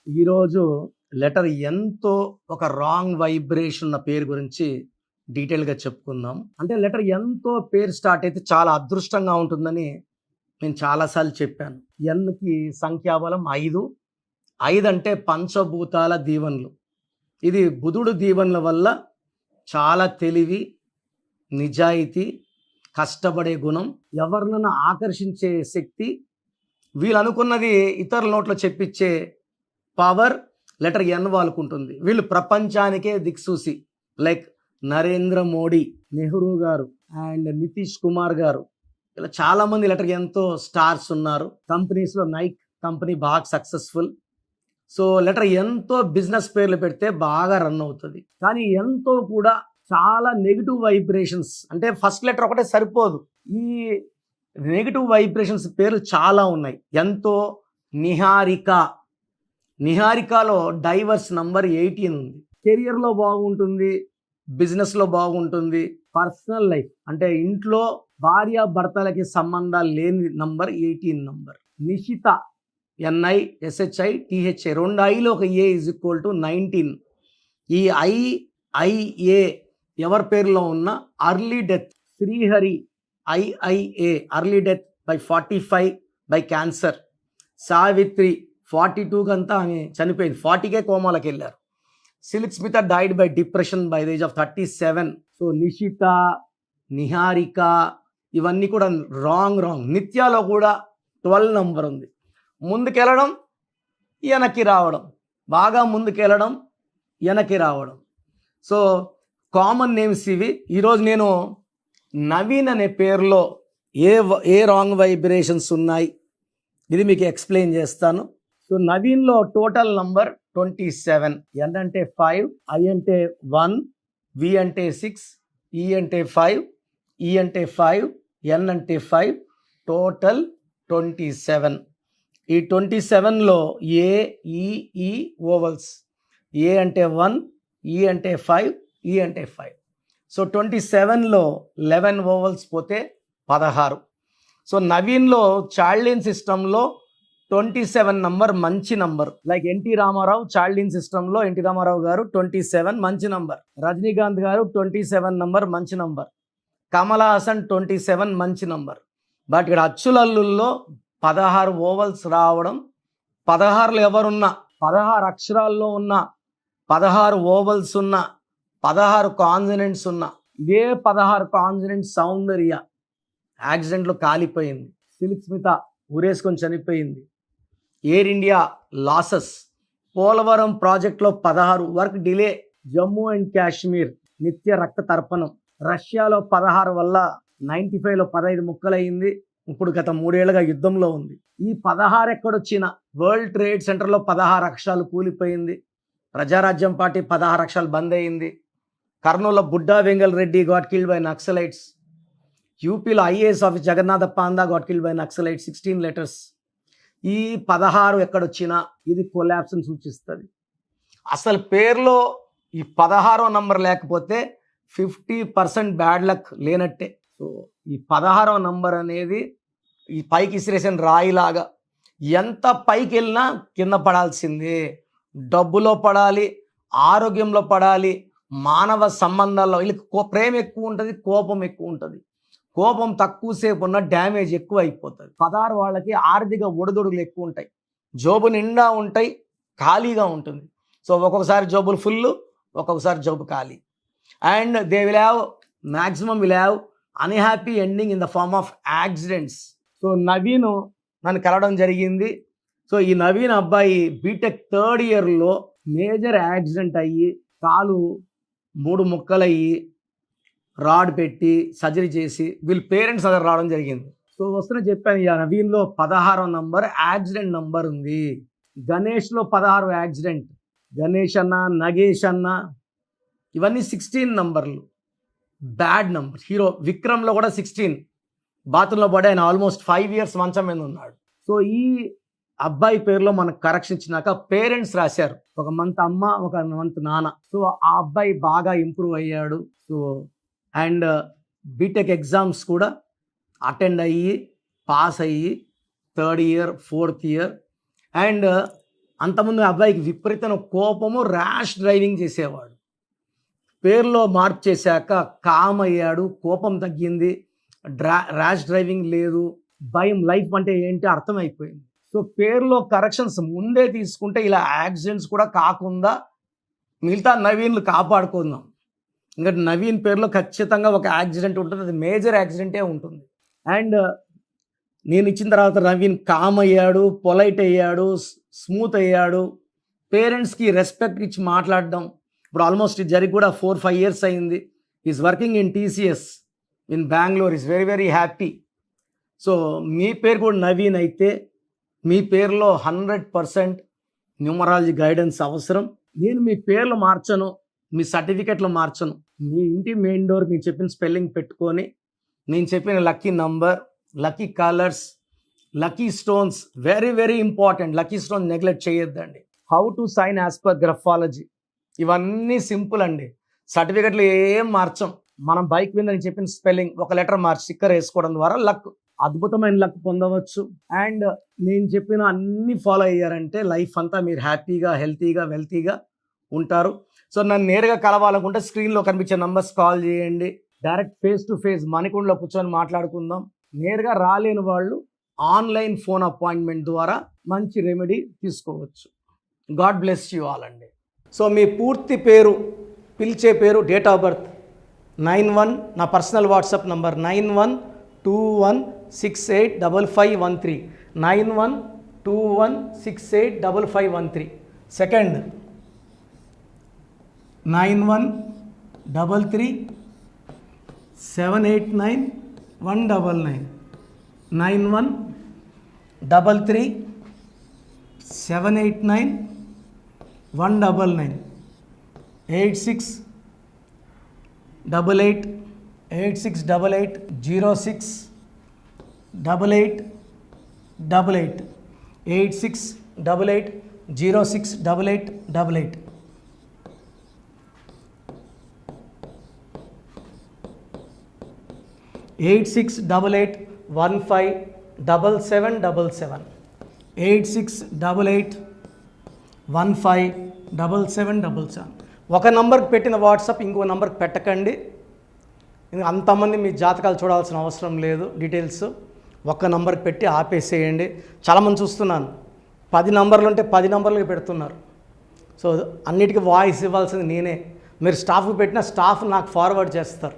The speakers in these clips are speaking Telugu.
ఈరోజు లెటర్ ఎన్తో ఒక రాంగ్ వైబ్రేషన్ ఉన్న పేరు గురించి డీటెయిల్గా చెప్పుకుందాం. అంటే లెటర్ ఎన్తో పేరు స్టార్ట్ అయితే చాలా అదృష్టంగా ఉంటుందని నేను చాలాసార్లు చెప్పాను. ఎన్కి సంఖ్యాబలం 5. 5 అంటే పంచభూతాల దీవెనలు. ఇది బుధుడు దీవెనల వల్ల చాలా తెలివి, నిజాయితీ, కష్టపడే గుణం, ఎవరినైనా ఆకర్షించే శక్తి, వీళ్ళు అనుకున్నది ఇతరుల నోట్లో చెప్పించే పవర్ లెటర్ ఎన్ వాళ్ళకు ఉంటుంది. వీళ్ళు ప్రపంచానికే దిక్సూసి. లైక్ నరేంద్ర మోడీ, నెహ్రూ గారు అండ్ నితీష్ కుమార్ గారు, ఇలా చాలామంది లెటర్ ఎన్తో స్టార్స్ ఉన్నారు. కంపెనీస్లో నైక్ కంపెనీ బాగా సక్సెస్ఫుల్. సో లెటర్ ఎన్తో బిజినెస్ పేర్లు పెడితే బాగా రన్ అవుతుంది. కానీ ఎన్తో కూడా చాలా నెగిటివ్ వైబ్రేషన్స్, అంటే ఫస్ట్ లెటర్ ఒకటే సరిపోదు, ఈ నెగిటివ్ వైబ్రేషన్స్ పేర్లు చాలా ఉన్నాయి. ఎంతో నిహారిక, నిహారికలో డైవర్స్ నంబర్ 18 ఉంది. కెరియర్లో బాగుంటుంది, బిజినెస్లో బాగుంటుంది, పర్సనల్ లైఫ్ అంటే ఇంట్లో భార్య భర్తలకి సంబంధాలు లేని నంబర్ 18 నంబర్. నిషిత, NISHITHA, 2 ఐలో ఒక A = 19. ఈ IIA ఎవరి పేరులో ఉన్న early death. Srihari, IIA, early death by 45 by cancer. Savitri 42 కంతా ఆమె చనిపోయింది, 40కే కోమాలకు వెళ్ళారు. Silk Smitha died by depression by the age of 37. So Nishitha, Niharika ఇవన్నీ కూడా రాంగ్. నిత్యాలో కూడా 12 నంబర్ ఉంది. ముందుకెళ్ళడం, వెనక్కి రావడం, బాగా ముందుకెళ్ళడం, వెనక్కి రావడం. సో కామన్ నేమ్స్ ఇవి. ఈరోజు నేను నవీన్ అనే పేరులో ఏ రాంగ్ వైబ్రేషన్స్ ఉన్నాయి ఇది మీకు ఎక్స్ప్లెయిన్ చేస్తాను. సో నవీన్లో టోటల్ నంబర్ 27. N అంటే 5, I అంటే 1, V అంటే 6, E అంటే 5, E అంటే 5, N అంటే 5, టోటల్ 27. ఈ 27లో AEE ఓవల్స్. A అంటే 1, E అంటే 5, E అంటే 5. సో 27లో 11 ఓవల్స్ పోతే 16. సో నవీన్లో చార్లిన్ సిస్టంలో 27 నంబర్ మంచి నంబర్. లైక్ ఎన్టీ రామారావు చార్లిన్ సిస్టంలో ఎన్టీ రామారావు గారు 27 మంచి నంబర్. రజనీకాంత్ గారు 27 నంబర్ మంచి నంబర్. కమల్ హాసన్ 27 మంచి నంబర్. బట్ ఇక్కడ అచ్చులల్లుల్లో 16 ఓవల్స్ రావడం, 16లో ఎవరున్నా, 16 అక్షరాల్లో ఉన్న, 16 ఓవల్స్ ఉన్న, 16 కాన్సనెంట్స్ ఉన్న, ఇదే 16 కాన్సనెంట్స్ సౌందర్య యాక్సిడెంట్లో కాలిపోయింది. సిల్క్ స్మిత ఊరేసుకొని చనిపోయింది. Air India losses. పోలవరం ప్రాజెక్ట్లో 16 work delay. Jammu and Kashmir నిత్య రక్త తర్పణం. రష్యాలో 16 వల్ల 95లో 15 ముక్కలయ్యింది. ఇప్పుడు గత 3 ఏళ్ళుగా యుద్ధంలో ఉంది. ఈ 16 ఎక్కడొచ్చిన? వరల్డ్ ట్రేడ్ సెంటర్లో 16 అక్షరాలు కూలిపోయింది. ప్రజారాజ్యం పార్టీ 16 అక్షరాలు బంద్ అయింది. కర్నూలులో Budda Vengal Reddy got killed by naxalites. యూపీలో IAS office Jagannatha Panda got killed by naxalites. 16 letters. ఈ 16 ఎక్కడొచ్చినా ఇది కొలాప్స్ని సూచిస్తుంది. అసలు పేరులో ఈ 16వ నంబర్ లేకపోతే 50% బ్యాడ్ లక్ లేనట్టే. సో ఈ 16వ నంబర్ అనేది ఈ పైకి ఇసిరేసిన రాయిలాగా, ఎంత పైకి వెళ్ళినా కింద పడాల్సిందే. డబ్బులో పడాలి, ఆరోగ్యంలో పడాలి, మానవ సంబంధాల్లో. వీళ్ళకి ప్రేమ ఎక్కువ ఉంటుంది, కోపం ఎక్కువ ఉంటుంది. కోపం తక్కువసేపు ఉన్న డ్యామేజ్ ఎక్కువ అయిపోతుంది. 16 వాళ్ళకి ఆర్థిక ఒడిదొడుగులు ఎక్కువ ఉంటాయి. జోబు నిండా ఉంటాయి, ఖాళీగా ఉంటుంది. సో ఒక్కొక్కసారి జోబులు ఫుల్, ఒక్కొక్కసారి జోబు ఖాళీ. And they will have unhappy ending in the form of accidents. So Naveen నన్ను కలవడం జరిగింది. సో ఈ నవీన్ అబ్బాయి బీటెక్ 3rd ఇయర్లో మేజర్ యాక్సిడెంట్ అయ్యి కాలు 3 ముక్కలయ్యి రాడ్ పెట్టి సర్జరీ చేసి వీళ్ళ పేరెంట్స్ దగ్గర రావడం జరిగింది. సో వస్తున్న చెప్పాను, ఇక నవీన్లో 16వ నంబర్ యాక్సిడెంట్ నంబర్ ఉంది. గణేష్లో 16 యాక్సిడెంట్. గణేష్ అన్న, నగేష్ అన్న ఇవన్నీ 16 నంబర్లు, బ్యాడ్ నంబర్. హీరో విక్రమ్లో కూడా 16 బాత్రూంలో పడి ఆయన ఆల్మోస్ట్ 5 years మంచం మీద ఉన్నాడు. సో ఈ అబ్బాయి పేరులో మనకు కరెక్షన్ ఇచ్చినాక పేరెంట్స్ రాశారు, ఒక మంత్ అమ్మ, ఒక మంత్ నాన్న. సో ఆ అబ్బాయి బాగా ఇంప్రూవ్ అయ్యాడు. సో అండ్ బీటెక్ ఎగ్జామ్స్ కూడా అటెండ్ అయ్యి పాస్ అయ్యి 3rd year 4th year. And అంతకుముందు అబ్బాయికి విపరీతమైన కోపము, ర్యాష్ డ్రైవింగ్ చేసేవాడు. పేరులో మార్పు చేశాక కామ్ అయ్యాడు, కోపం తగ్గింది, ర్యాష్ డ్రైవింగ్ లేదు, భయం, లైఫ్ అంటే ఏంటి అర్థమైపోయింది. సో పేరులో కరెక్షన్స్ ముందే తీసుకుంటే ఇలా యాక్సిడెంట్స్ కూడా కాకుండా మిగతా నవీన్లు కాపాడుకుందాం. ఇంకా నవీన్ పేరులో ఖచ్చితంగా ఒక యాక్సిడెంట్ ఉంటుంది, అది మేజర్ యాక్సిడెంటే ఉంటుంది. అండ్ నేను ఇచ్చిన తర్వాత నవీన్ కామ్ అయ్యాడు, పొలైట్ అయ్యాడు, స్మూత్ అయ్యాడు, పేరెంట్స్కి రెస్పెక్ట్ ఇచ్చి మాట్లాడడం. ఇప్పుడు ఆల్మోస్ట్ ఇది జరిగి కూడా 4-5 years అయింది. Is working in TCS in Bengaluru, is very very happy. So మీ పేరు కూడా నవీన్ అయితే మీ పేరులో 100% న్యూమరాలజీ గైడెన్స్ అవసరం. నేను మీ పేర్లు మార్చను, మీ సర్టిఫికెట్లు మార్చను. మీ ఇంటి మెయిన్ డోర్ మీరు చెప్పిన స్పెల్లింగ్ పెట్టుకొని నేను చెప్పిన lucky number, lucky colours, lucky stones, very very important. Lucky stone neglect చేయొద్దండి. How to sign as per graphology, ఇవన్నీ సింపుల్ అండి. సర్టిఫికెట్లు ఏం మార్చం. మనం బైక్ మీద నేను చెప్పిన స్పెల్లింగ్ ఒక లెటర్ మార్చి స్టిక్కర్ వేసుకోవడం ద్వారా లక్, అద్భుతమైన లక్ పొందవచ్చు. అండ్ నేను చెప్పిన అన్ని ఫాలో అయ్యారంటే లైఫ్ అంతా మీరు హ్యాపీగా, హెల్తీగా, వెల్తీగా ఉంటారు. సో నన్ను నేరుగా కలవాలనుకుంటే స్క్రీన్లో కనిపించే నంబర్స్ కాల్ చేయండి. డైరెక్ట్ ఫేస్ టు ఫేస్ మణికొండలో కూర్చొని మాట్లాడుకుందాం. నేరుగా రాలేని వాళ్ళు ఆన్లైన్ ఫోన్ అపాయింట్మెంట్ ద్వారా మంచి రెమెడీ తీసుకోవచ్చు. గాడ్ బ్లెస్ యూ ఆల్ అండి. సో మీ పూర్తి పేరు, పిలిచే పేరు, డేట్ ఆఫ్ బర్త్ 91, నా పర్సనల్ వాట్సాప్ నంబర్ 9121685513, 9121685513. సెకండ్ 9133789199, 9133789199, 8688068888, 8688068888. 8688157777, 8688157777. ఒక నంబర్కి పెట్టిన వాట్సాప్ ఇంకో నంబర్కి పెట్టకండి. అంతమంది మీ జాతకాలు చూడాల్సిన అవసరం లేదు. డీటెయిల్స్ ఒక్క నంబర్కి పెట్టి ఆపేసేయండి. చాలామంది చూస్తున్నాను 10 నంబర్లు ఉంటే 10 నంబర్లకి పెడుతున్నారు. సో అన్నిటికీ వాయిస్ ఇవ్వాల్సింది నేనే. మీరు స్టాఫ్కి పెట్టిన స్టాఫ్ నాకు ఫార్వర్డ్ చేస్తారు,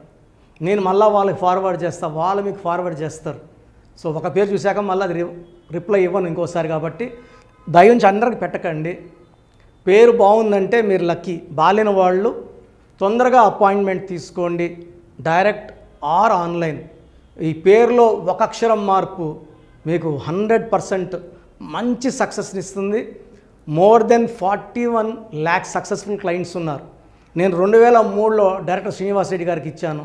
నేను మళ్ళీ వాళ్ళకి ఫార్వర్డ్ చేస్తాను, వాళ్ళు మీకు ఫార్వర్డ్ చేస్తారు. సో ఒక పేరు చూశాక మళ్ళీ అది రిప్లై ఇవ్వను ఇంకోసారి. కాబట్టి దయించి అందరికి పెట్టకండి. పేరు బాగుందంటే మీరు లక్కీ. బాలేని వాళ్ళు తొందరగా అపాయింట్మెంట్ తీసుకోండి, డైరెక్ట్ ఆర్ ఆన్లైన్. ఈ పేరులో ఒక అక్షరం మార్పు మీకు 100% మంచి సక్సెస్ని ఇస్తుంది. More than 41 lakhs successful clients ఉన్నారు. నేను 2003లో డైరెక్టర్ శ్రీనివాస్ రెడ్డి గారికి ఇచ్చాను.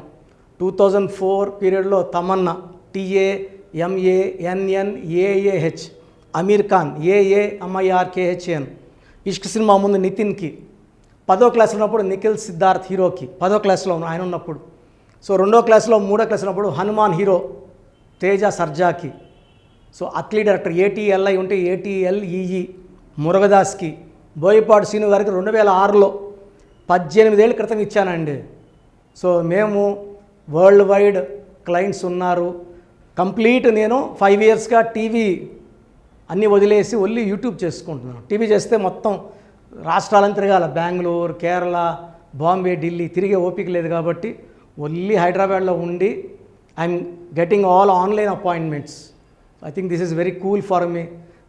2004 పీరియడ్లో తమన్నా, TAMANNAAH, అమీర్ ఖాన్, AAMIRKHAN, ఇష్క్ సినిమా ముందు నితిన్కి, 10వ క్లాస్ ఉన్నప్పుడు నిఖిల్ సిద్ధార్థ్ హీరోకి, 10వ క్లాస్లో ఆయన ఉన్నప్పుడు. సో 2వ క్లాస్లో 3వ క్లాస్ ఉన్నప్పుడు హనుమాన్ హీరో తేజ సర్జాకి. సో అథ్లీ డైరెక్టర్ ATLI ఉంటే ATLEE మురుగదాస్కి, బోయపాడు శ్రీను గారికి 2006లో 18 ఏళ్ళ క్రితం ఇచ్చానండి. సో మేము వరల్డ్ వైడ్ క్లయింట్స్ ఉన్నారు. కంప్లీట్ నేను 5 yearsగా టీవీ అన్నీ వదిలేసి ఓన్లీ యూట్యూబ్ చేసుకుంటున్నాను. టీవీ చేస్తే మొత్తం రాష్ట్రాలను తిరగాల, బెంగళూరు, కేరళ, బాంబే, ఢిల్లీ తిరిగే ఓపిక లేదు. కాబట్టి ఓన్లీ హైదరాబాద్లో ఉండి I'm getting all online appointments. I think this is very cool for me.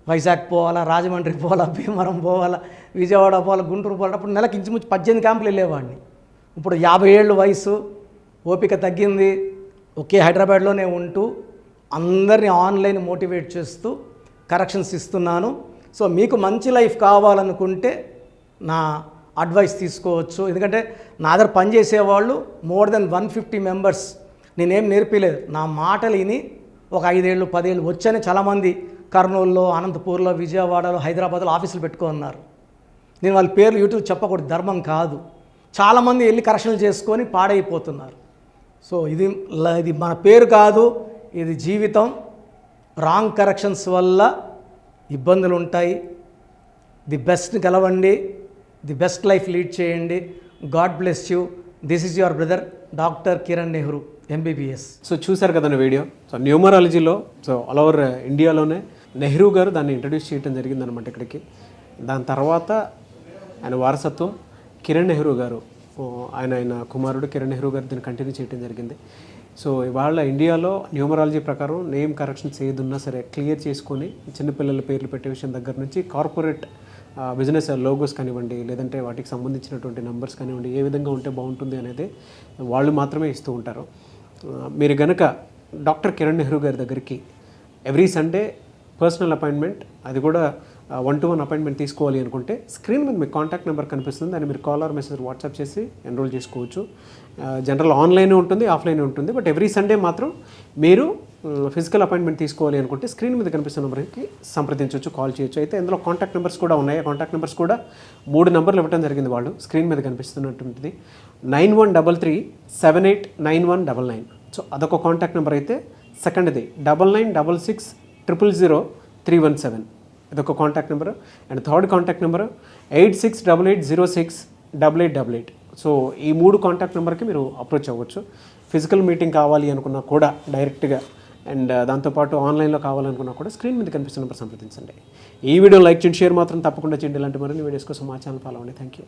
Vizag పోవాలా, రాజమండ్రి పోవాలా, భీమవరం పోవాలా, విజయవాడ పోవాలా, గుంటూరు పోవాలా. అప్పుడు నెలకి ఇంచుమించు 18 క్యాంపులు వెళ్ళేవాడిని. ఇప్పుడు 50 ఏళ్ళు వయసు, ఓపిక తగ్గింది. ఒకే హైదరాబాద్లోనే ఉంటూ అందరినీ ఆన్లైన్ మోటివేట్ చేస్తూ కరెక్షన్స్ ఇస్తున్నాను. సో మీకు మంచి లైఫ్ కావాలనుకుంటే నా అడ్వైస్ తీసుకోవచ్చు. ఎందుకంటే నా దగ్గర పనిచేసేవాళ్ళు మోర్ దెన్ 150 మెంబర్స్. నేనేం నేర్పిలేదు, నా మాటలు విని ఒక 5 ఏళ్ళు 10 ఏళ్ళు వచ్చని చాలామంది కర్నూలులో, అనంతపూర్లో, విజయవాడలో, హైదరాబాద్లో ఆఫీసులు పెట్టుకున్నారు. నేను వాళ్ళ పేర్లు యూట్యూబ్ చెప్పకూడదు, ధర్మం కాదు. చాలామంది వెళ్ళి కరెక్షన్లు చేసుకొని పాడైపోతున్నారు. సో ఇది మన పేరు కాదు, ఇది జీవితం. రాంగ్ కరెక్షన్స్ వల్ల ఇబ్బందులు ఉంటాయి. ది బెస్ట్ గెలవండి, ది బెస్ట్ లైఫ్ లీడ్ చేయండి. God bless you. This is your brother doctor Kiran Nehru MBBS. So చూశారు కదండి వీడియో. సో న్యూమరాలజీలో సో ఆల్ ఓవర్ ఇండియాలోనే నెహ్రూ గారు దాన్ని ఇంట్రడ్యూస్ చేయడం జరిగిందనమాట ఇక్కడికి. దాని తర్వాత ఆయన వారసత్వం కిరణ్ నెహ్రూ గారు, ఆయన కుమారుడు కిరణ్ నెహ్రూ గారు దీన్ని కంటిన్యూ చేయడం జరిగింది. సో ఇవాళ ఇండియాలో న్యూమరాలజీ ప్రకారం నేమ్ కరెక్షన్స్ ఏదున్నా సరే క్లియర్ చేసుకొని చిన్నపిల్లల పేర్లు పెట్టే విషయం దగ్గర నుంచి కార్పొరేట్ బిజినెస్ లోగోస్ కానివ్వండి, లేదంటే వాటికి సంబంధించినటువంటి నెంబర్స్ కానివ్వండి, ఏ విధంగా ఉంటే బాగుంటుంది అనేది వాళ్ళు మాత్రమే ఇస్తూ ఉంటారు. మీరు గనక డాక్టర్ కిరణ్ నెహ్రూ గారి దగ్గరికి ఎవ్రీ సండే పర్సనల్ అపాయింట్మెంట్, అది కూడా 1-to-1 అపాయింట్మెంట్ తీసుకోవాలి అనుకుంటే స్క్రీన్ మీద మీకు కాంటాక్ట్ నెంబర్ కనిపిస్తుంది. దాన్ని మీరు కాల్ ఆర్ మెసేజ్ వాట్సాప్ చేసి ఎన్రోల్ చేసుకోవచ్చు. జనరల్ ఆన్లైన్ ఉంటుంది, ఆఫ్లైన్ ఉంటుంది. బట్ ఎవ్రీ సండే మాత్రం మీరు ఫిజికల్ అపాయింట్మెంట్ తీసుకోవాలి అనుకుంటే స్క్రీన్ మీద కనిపిస్తున్న నెంబర్కి సంప్రదించవచ్చు, కాల్ చేయొచ్చు. అయితే ఇందులో కాంటాక్ట్ నెంబర్స్ కూడా ఉన్నాయి. కాంటాక్ట్ నెంబర్స్ కూడా 3 నెంబర్లు ఇవ్వడం జరిగింది వాళ్ళు. స్క్రీన్ మీద కనిపిస్తున్నటువంటిది 9133789199. సో అదొక కాంటాక్ట్ నెంబర్ అయితే, సెకండ్ది 9966000317, ఇదొక contact number. And third contact number 8688068888. So ఈ 3 కాంటాక్ట్ నెంబర్కి మీరు అప్రోచ్ అవ్వచ్చు. ఫిజికల్ మీటింగ్ కావాలి అనుకున్నా కూడా డైరెక్ట్గా, అండ్ దాంతోపాటు ఆన్లైన్లో కావాలనుకున్నా కూడా స్క్రీన్ మీద కనిపిస్తున్న నెంబర్ సంప్రదించండి. ఈ వీడియో లైక్ చేయండి, షేర్ మాత్రం తప్పకుండా చేయండి. ఇలాంటి మరిన్ని వీడియోస్ కోసం మా ఛానల్ ఫాలో అవ్వండి. Thank you.